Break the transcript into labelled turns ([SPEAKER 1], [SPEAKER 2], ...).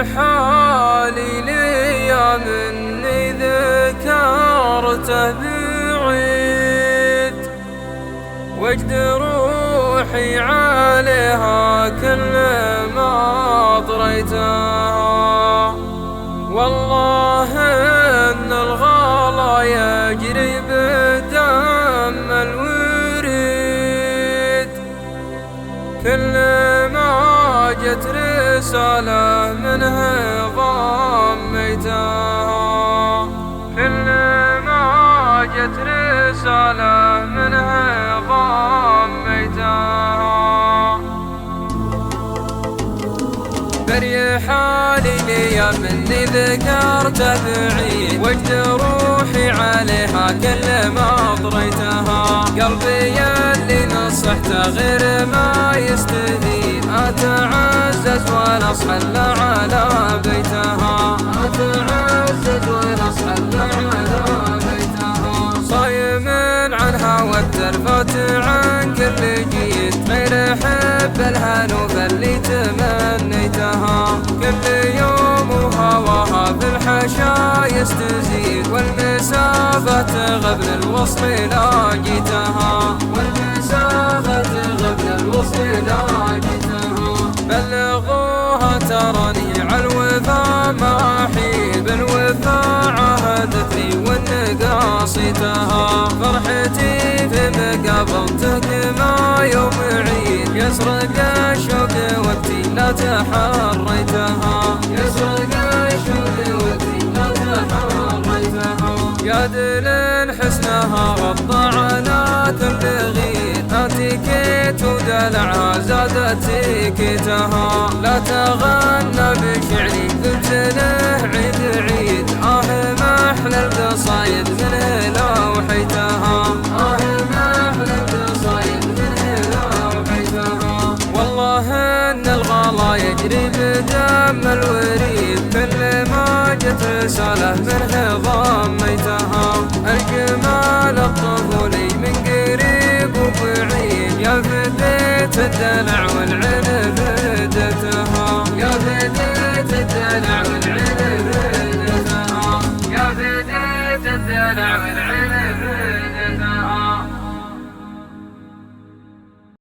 [SPEAKER 1] بريحالي ليام مني ذكرته بعيد، وجد روحي عليها كل ما طريتها. والله ان الغلا يجري بدم الوريد، كل ما جت رسالة منه ضميتها، كل ما جت رسالة منه ضميتها. بريحالي ليا مني ذكرته بعيد، وجد روحي عليها كل ما طريتها. قلبي اللي نصحته غير ما يستفيد، أتعزز ونصحل على بيتها، أتعزز ونصحل على بيتها. صايم عنها والترفات عن كل جيد، غير حب الهنوف اللي تمنيتها. كل يوم وهواها في الحشا يستزيد، والمسافة تغبن الوصل لاقيتها، والمسافة تغبن الوصل لاقيتها. بلغوها تراني عالوفا ما أحيد، بالوفا عهدتني ونقاصيتها. فرحتي في مقابلتك ما يوم عيد، يسرق الشوق وقتي لا تحريتها، يسرق الشوق وقتي لا تحريتها. يا دلن حسنها غطى على كل غيد، اتيكيت ودلعها زادت تيكيتها. لا تغنى بشعري قلت له عيد عيد، محلى القصايد من لوحيتها، محلى القصايد من لوحيتها. والله ان الغلا يجري بدم الوريد، كل ما جت رسالة منه ضميتها. الجمال الطفولي من قريب وبعيد، يا فديت الدلع والعنب